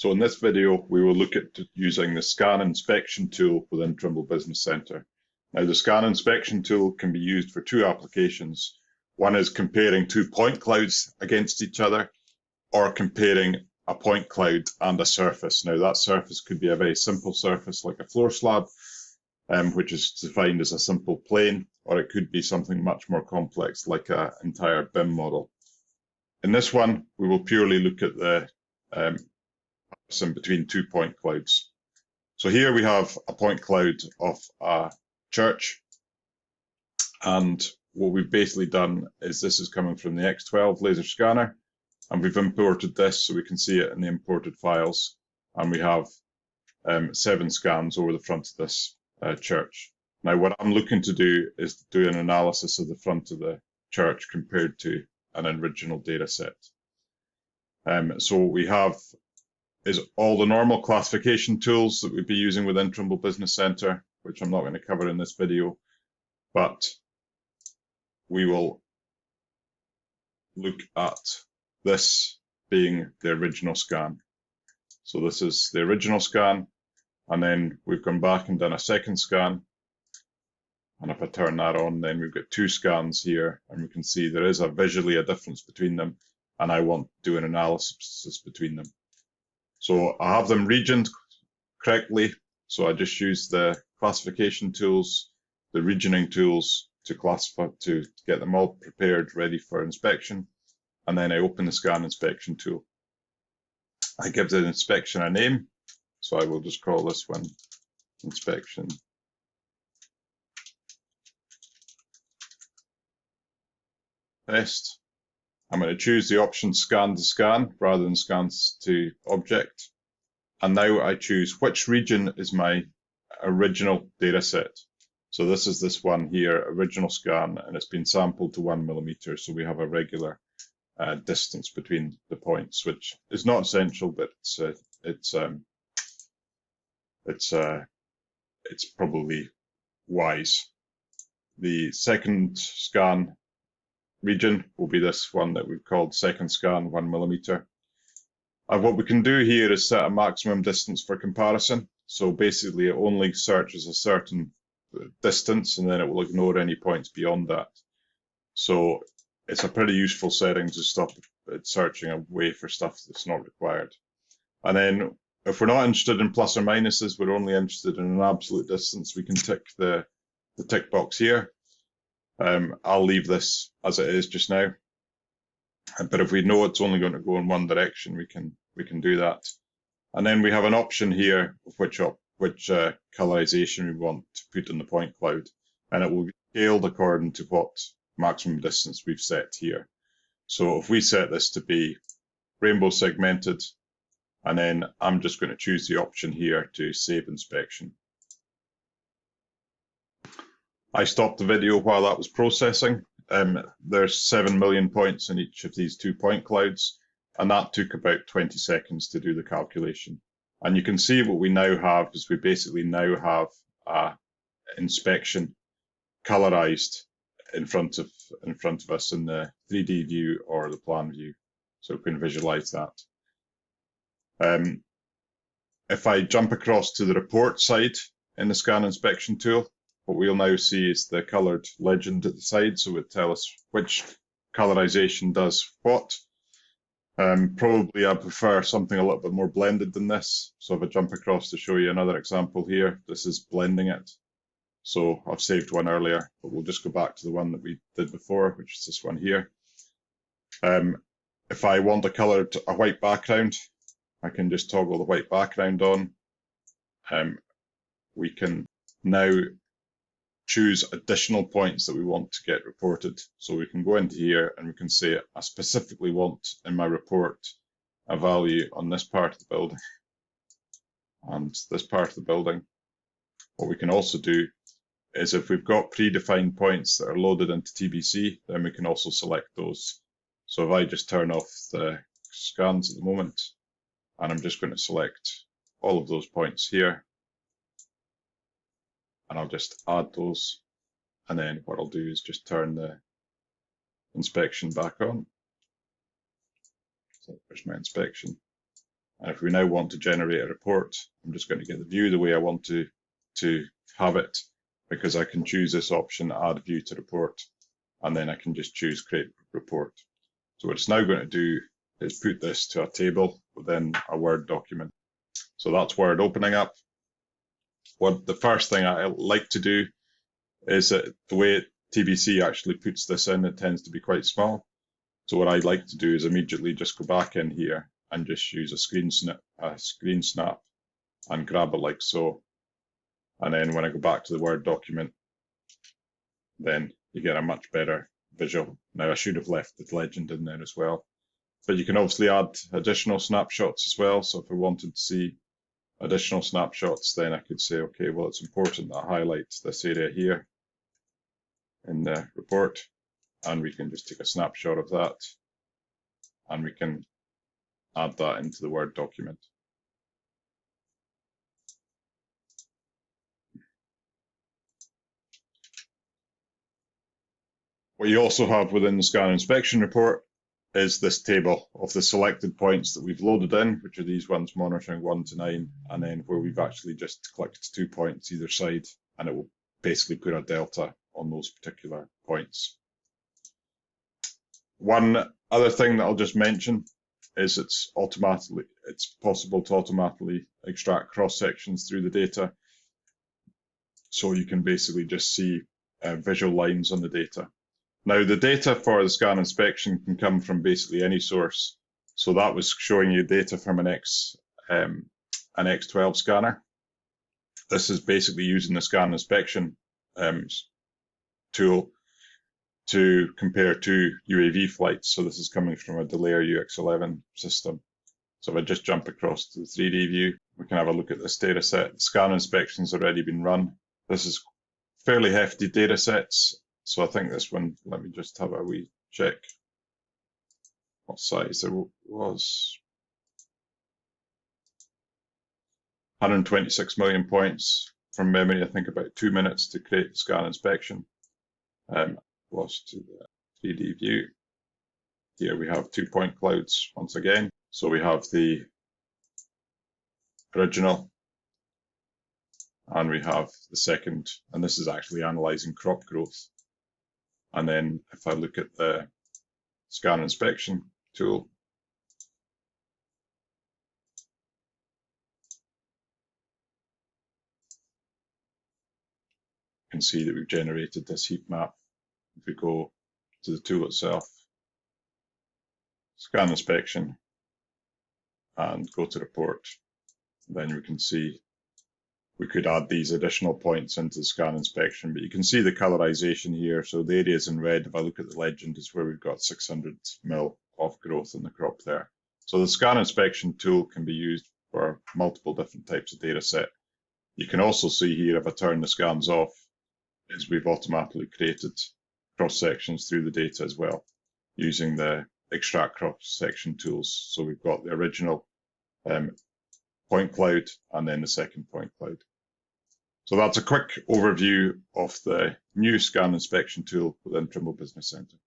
So in this video, we will look at using the scan inspection tool within Trimble Business Center. Now, the scan inspection tool can be used for two applications. One is comparing two point clouds against each other, or comparing a point cloud and a surface. Now, that surface could be a very simple surface like a floor slab, which is defined as a simple plane, or it could be something much more complex like an entire BIM model. In this one, we will purely look at the in between 2 point clouds. So here we have a point cloud of a church, and what we've basically done is this is coming from the X12 laser scanner, and we've imported this so we can see it in the imported files, and we have 7 scans over the front of this church. Now what I'm looking to do is do an analysis of the front of the church compared to an original data set. So what we have is all the normal classification tools that we'd be using within Trimble Business Center, which I'm not going to cover in this video, but we will look at this being the original scan. So this is the original scan, and then we've gone back and done a second scan. And if I turn that on, then we've got 2 scans here, and we can see there is visually a difference between them, and I want to do an analysis between them. So I have them regioned correctly, so I just use the classification tools, the regioning tools to classify, to get them all prepared, ready for inspection, and then I open the scan inspection tool. I give the inspection a name, so I will just call this one inspection test. I'm going to choose the option scan to scan rather than scans to object. And now I choose which region is my original data set. So this is this one here, original scan, and it's been sampled to 1 millimeter. So we have a regular distance between the points, which is not essential, but it's probably wise. The second scan region will be this one that we've called second scan 1 millimeter. And what we can do here is set a maximum distance for comparison. So basically it only searches a certain distance, and then it will ignore any points beyond that. So it's a pretty useful setting to stop it searching away for stuff that's not required. And then if we're not interested in plus or minuses, we're only interested in an absolute distance, we can tick the tick box here. I'll leave this as it is just now, but if we know it's only going to go in one direction, we can do that. And then we have an option here of which colorization we want to put in the point cloud, and it will be scaled according to what maximum distance we've set here. So if we set this to be rainbow segmented, and then I'm just going to choose the option here to save inspection. I stopped the video while that was processing. There's 7 million points in each of these 2 point clouds, and that took about 20 seconds to do the calculation. And you can see what we now have is we basically now have inspection colorized in front of us in the 3D view or the plan view, so we can visualize that. If I jump across to the report side in the scan inspection tool, what we'll now see is the colored legend at the side, so it will tell us which colorization does what. Probably I prefer something a little bit more blended than this. So if I jump across to show you another example here, this is blending it. So I've saved one earlier, but we'll just go back to the one that we did before, which is this one here. If I want a white background, I can just toggle the white background on. We can now choose additional points that we want to get reported. So we can go into here and we can say, I specifically want in my report a value on this part of the building and this part of the building. What we can also do is if we've got predefined points that are loaded into TBC, then we can also select those. So if I just turn off the scans at the moment, and I'm just going to select all of those points here, and I'll just add those, and then what I'll do is just turn the inspection back on. So there's my inspection, And if we now want to generate a report, I'm just going to get the view the way I want to have it, because I can choose this option, add view to report, and then I can just choose create report. So what it's now going to do is put this to a table within a Word document. So that's Word opening up. The first thing I like to do is that the way TBC actually puts this in, it tends to be quite small. So what I'd like to do is immediately just go back in here and just use a screen snap and grab it like so. And then when I go back to the Word document, then you get a much better visual. Now I should have left the legend in there as well, but you can obviously add additional snapshots as well. So if I wanted to see additional snapshots, then I could say, okay, well, it's important that I highlight this area here in the report, and we can just take a snapshot of that, and we can add that into the Word document. What you also have within the scan inspection report is this table of the selected points that we've loaded in, which are these ones monitoring 1 to 9, and then where we've actually just clicked 2 points either side, and it will basically put a delta on those particular points. One other thing that I'll just mention is it's possible to automatically extract cross sections through the data. So you can basically just see visual lines on the data. Now the data for the scan inspection can come from basically any source. So that was showing you data from an X12 scanner. This is basically using the scan inspection tool to compare two UAV flights. So this is coming from a Delair UX11 system. So if I just jump across to the 3D view, we can have a look at this data set. The scan inspection's already been run. This is fairly hefty data sets. So I think this one, let me just have a wee check what size there was. 126 million points from memory. I think about 2 minutes to create the scan inspection. Was to the 3D view. Here we have 2 point clouds once again. So we have the original, and we have the second, and this is actually analyzing crop growth. And then if I look at the scan inspection tool, you can see that we've generated this heat map. If we go to the tool itself, scan inspection, and go to report, then we can see we could add these additional points into the scan inspection, but you can see the colorization here. So the areas in red, if I look at the legend, is where we've got 600 mil of growth in the crop there. So the scan inspection tool can be used for multiple different types of data set. You can also see here, if I turn the scans off, is we've automatically created cross sections through the data as well, using the extract cross section tools. So we've got the original point cloud and then the second point cloud. So that's a quick overview of the new scan inspection tool within Trimble Business Centre.